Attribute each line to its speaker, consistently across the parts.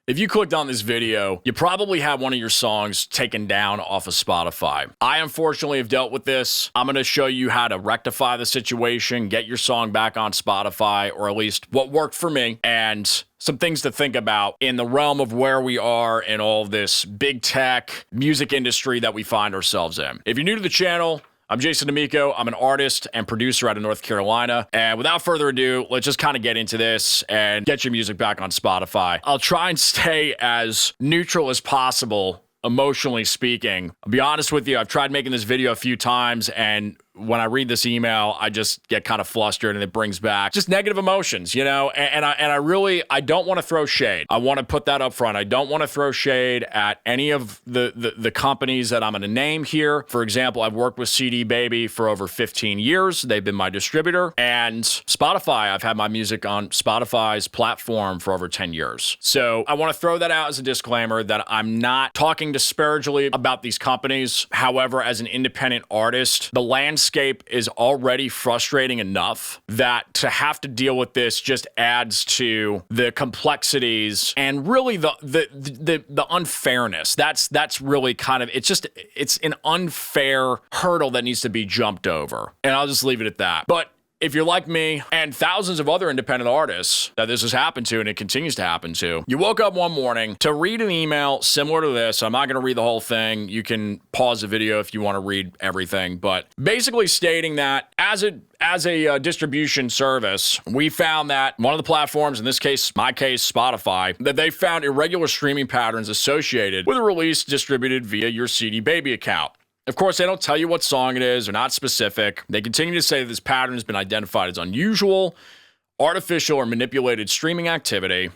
Speaker 1: If you clicked on this video, you probably had one of your songs taken down off of Spotify. I unfortunately have dealt with this. I'm going to show you how to rectify the situation, get your song back on Spotify, or at least what worked for me, and some things to think about in the realm of where we are in all of this big tech music industry that we find ourselves in. If you're new to the channel, I'm Jason Damico. I'm an artist and producer out of North Carolina. And without further ado, let's just kind of get into this and get your music back on Spotify. I'll try and stay as neutral as possible, emotionally speaking. I'll be honest with you, I've tried making this video a few times, and when I read this email, I just get kind of flustered and it brings back just negative emotions, you know? And I don't want to throw shade. I want to put that up front. I don't want to throw shade at any of the companies that I'm going to name here. For example, I've worked with CD Baby for over 15 years. They've been my distributor. And Spotify, I've had my music on Spotify's platform for over 10 years. So I want to throw that out as a disclaimer that I'm not talking disparagingly about these companies. However, as an independent artist, the landscape is already frustrating enough that to have to deal with this just adds to the complexities and really the unfairness. That's really kind of, it's an unfair hurdle that needs to be jumped over. And I'll just leave it at that. But if you're like me and thousands of other independent artists that this has happened to and it continues to happen to, you woke up one morning to read an email similar to this. I'm not going to read the whole thing. You can pause the video if you want to read everything, but basically stating that as a distribution service, we found that one of the platforms, in this case, my case, Spotify, that they found irregular streaming patterns associated with a release distributed via your CD Baby account. Of course, they don't tell you what song it is. They're not specific. They continue to say that this pattern has been identified as unusual, artificial, or manipulated streaming activity,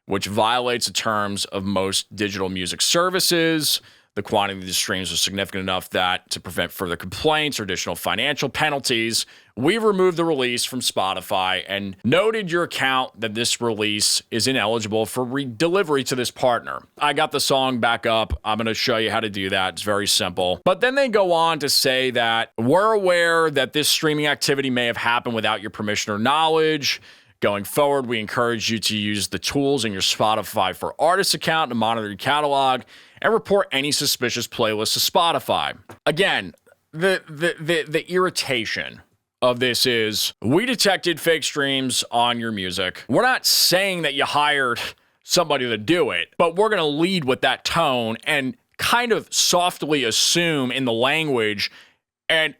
Speaker 1: which violates the terms of most digital music services. The quantity of the streams was significant enough that to prevent further complaints or additional financial penalties, we've removed the release from Spotify and noted your account that this release is ineligible for redelivery to this partner. I got the song back up. I'm going to show you how to do that. It's very simple. But then they go on to say that we're aware that this streaming activity may have happened without your permission or knowledge. Going forward, we encourage you to use the tools in your Spotify for Artists account to monitor your catalog and report any suspicious playlists to Spotify. Again, the irritation of this is we detected fake streams on your music. We're not saying that you hired somebody to do it, but we're going to lead with that tone and kind of softly assume in the language and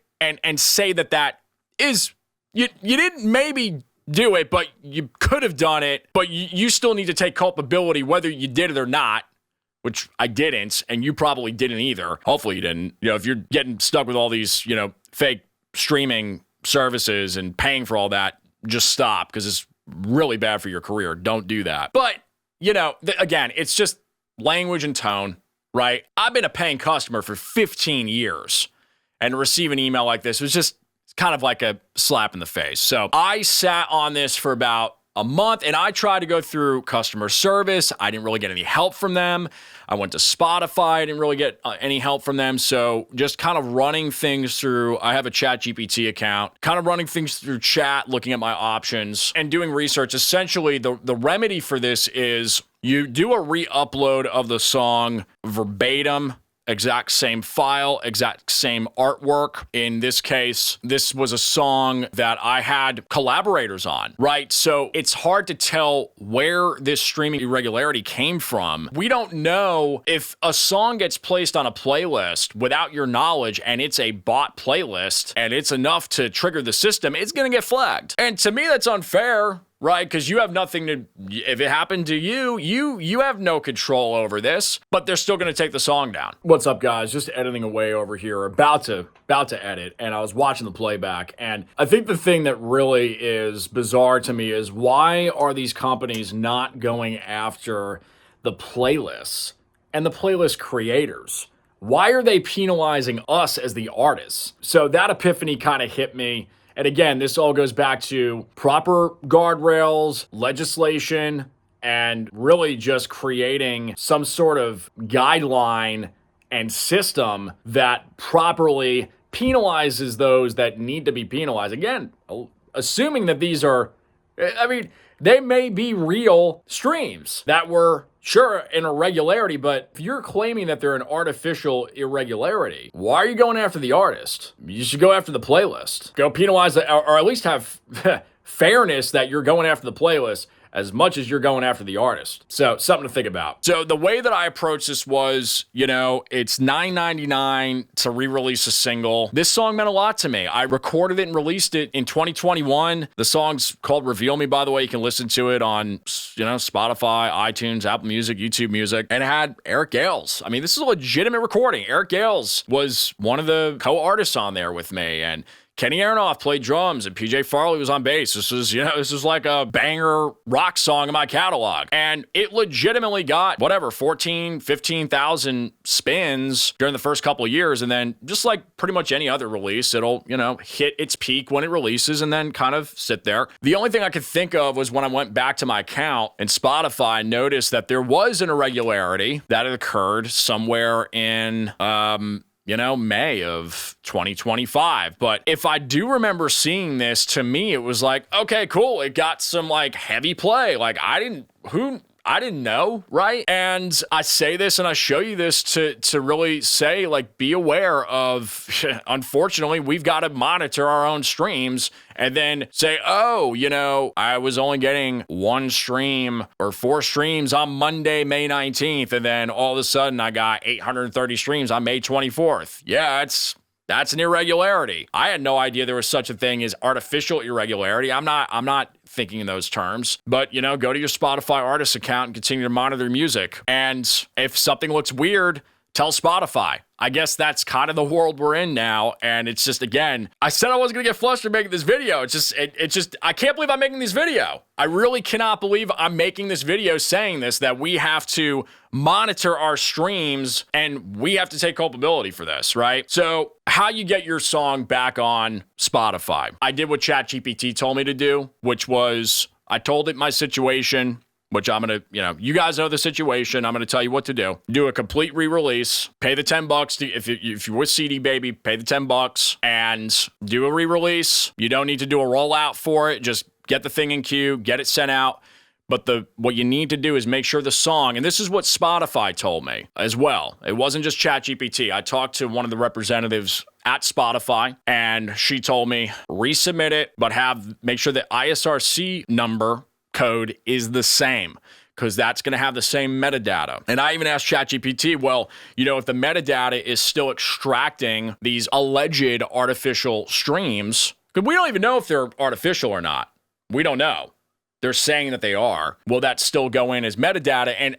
Speaker 1: say that is you didn't maybe do it, but you could have done it, but you still need to take culpability whether you did it or not, which I didn't, and you probably didn't either. Hopefully you didn't. You know, if you're getting stuck with all these, fake streaming services and paying for all that, just stop, because it's really bad for your career. Don't do that. But, again, it's just language and tone, right? I've been a paying customer for 15 years, and to receive an email like this was just kind of like a slap in the face. So I sat on this for about a month, and I tried to go through customer service. I didn't really get any help from them. I went to Spotify. I didn't really get any help from them. So just kind of running things through, I have a ChatGPT account, kind of running things through chat, looking at my options and doing research. Essentially, the remedy for this is you do a re-upload of the song verbatim, exact same file, exact same artwork. In this case, this was a song that I had collaborators on, right? So it's hard to tell where this streaming irregularity came from. We don't know if a song gets placed on a playlist without your knowledge and it's a bot playlist and it's enough to trigger the system, it's gonna get flagged. And to me, that's unfair. Right, because you have nothing to, if it happened to you have no control over this, but they're still going to take the song down. What's up, guys? Just editing away over here, about to edit, and I was watching the playback, and I think the thing that really is bizarre to me is why are these companies not going after the playlists and the playlist creators? Why are they penalizing us as the artists? So that epiphany kind of hit me. And again, this all goes back to proper guardrails, legislation, and really just creating some sort of guideline and system that properly penalizes those that need to be penalized. Again, assuming that these are, they may be real streams that were Sure, an irregularity, but if you're claiming that they're an artificial irregularity, why are you going after the artist? You should go after the playlist. Go penalize it, or at least have fairness that you're going after the playlist as much as you're going after the artist. So something to think about. So the way that I approached this was, it's $9.99 to re-release a single. This song meant a lot to me. I recorded it and released it in 2021. The song's called Reveal Me, by the way. You can listen to it on, Spotify, iTunes, Apple Music, YouTube Music. And it had Eric Gales. I mean, this is a legitimate recording. Eric Gales was one of the co-artists on there with me. And Kenny Aronoff played drums and PJ Farley was on bass. This is like a banger rock song in my catalog. And it legitimately got 15,000 spins during the first couple of years. And then just like pretty much any other release, it'll, hit its peak when it releases and then kind of sit there. The only thing I could think of was when I went back to my account in Spotify and noticed that there was an irregularity that had occurred somewhere in, May of 2025. But if I do remember seeing this, to me, it was like, okay, cool. It got some like heavy play. Like I didn't know, right? And I say this and I show you this to really say, like, be aware of, unfortunately, we've got to monitor our own streams and then say, oh, I was only getting 1 stream or 4 streams on Monday, May 19th. And then all of a sudden I got 830 streams on May 24th. Yeah, that's an irregularity. I had no idea there was such a thing as artificial irregularity. I'm not thinking in those terms, but go to your Spotify artist account and continue to monitor music. And if something looks weird, tell Spotify. I guess that's kind of the world we're in now. And it's just, again, I said I wasn't going to get flustered making this video. It's just, I can't believe I'm making this video. I really cannot believe I'm making this video saying this, that we have to monitor our streams and we have to take culpability for this, right? So how you get your song back on Spotify. I did what ChatGPT told me to do, which was I told it my situation, which I'm going to, you guys know the situation. I'm going to tell you what to do. Do a complete re-release, pay the $10 if you're with CD Baby, pay the $10 and do a re-release. You don't need to do a rollout for it. Just get the thing in queue, get it sent out. But what you need to do is make sure the song, and this is what Spotify told me as well. It wasn't just ChatGPT. I talked to one of the representatives at Spotify, and she told me resubmit it, but make sure the ISRC number code is the same, because that's going to have the same metadata. And I even asked ChatGPT, well, if the metadata is still extracting these alleged artificial streams, because we don't even know if they're artificial or not. We don't know. They're saying that they are. Will that still go in as metadata? And,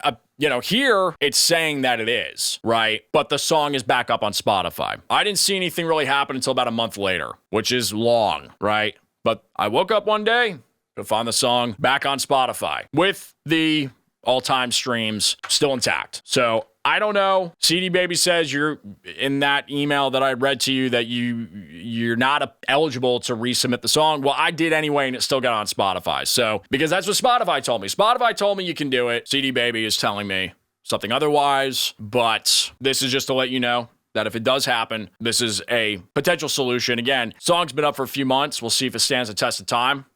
Speaker 1: here it's saying that it is, right? But the song is back up on Spotify. I didn't see anything really happen until about a month later, which is long, right? But I woke up one day to find the song back on Spotify with the all-time streams still intact. So I don't know. CD Baby says you're in that email that I read to you that you're not eligible to resubmit the song. Well, I did anyway, and it still got on Spotify. So because that's what Spotify told me. Spotify told me you can do it. CD Baby is telling me something otherwise. But this is just to let you know that if it does happen, this is a potential solution. Again, song's been up for a few months. We'll see if it stands the test of time.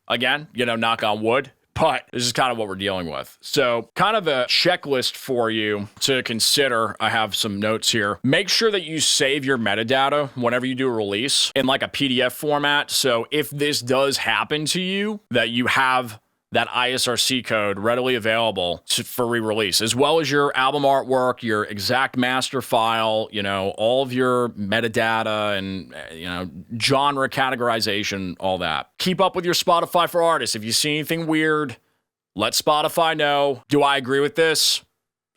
Speaker 1: Again, knock on wood. But this is kind of what we're dealing with. So kind of a checklist for you to consider. I have some notes here. Make sure that you save your metadata whenever you do a release in like a PDF format. So if this does happen to you, that you have that ISRC code readily available for re-release, as well as your album artwork, your exact master file, all of your metadata and, genre categorization, all that. Keep up with your Spotify for Artists. If you see anything weird, let Spotify know. Do I agree with this?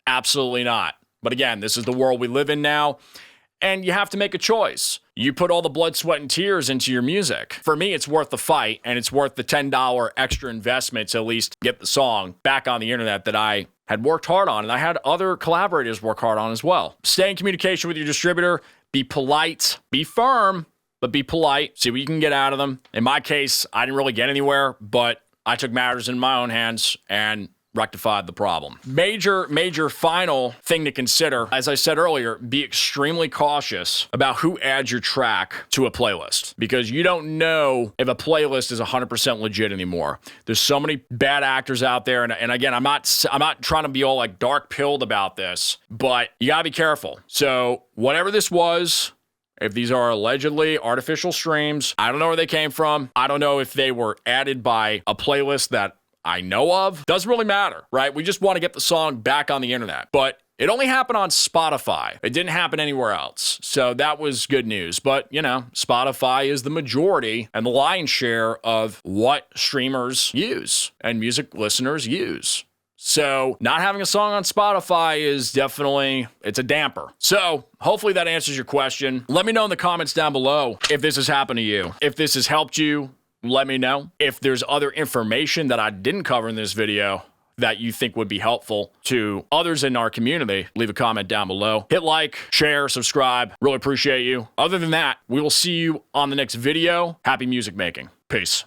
Speaker 1: Absolutely not. But again, this is the world we live in now. And you have to make a choice. You put all the blood, sweat, and tears into your music. For me, it's worth the fight, and it's worth the $10 extra investment to at least get the song back on the internet that I had worked hard on, and I had other collaborators work hard on as well. Stay in communication with your distributor. Be polite. Be firm, but be polite. See what you can get out of them. In my case, I didn't really get anywhere, but I took matters in my own hands, and rectified the problem. Major final thing to consider, as I said earlier, be extremely cautious about who adds your track to a playlist, because you don't know if a playlist is 100% legit anymore. There's so many bad actors out there, and again, I'm not trying to be all like dark pilled about this, but you gotta be careful. So whatever this was, if these are allegedly artificial streams, I don't know where they came from. I don't know if they were added by a playlist that I know of. Doesn't really matter, right? We just want to get the song back on the internet. But it only happened on Spotify. It didn't happen anywhere else. So that was good news. But, you know, Spotify is the majority and the lion's share of what streamers use and music listeners use. So not having a song on Spotify is definitely, it's a damper. So hopefully that answers your question. Let me know in the comments down below if this has happened to you. If this has helped you, let me know. If there's other information that I didn't cover in this video that you think would be helpful to others in our community, leave a comment down below. Hit like, share, subscribe. Really appreciate you. Other than that, we will see you on the next video. Happy music making. Peace.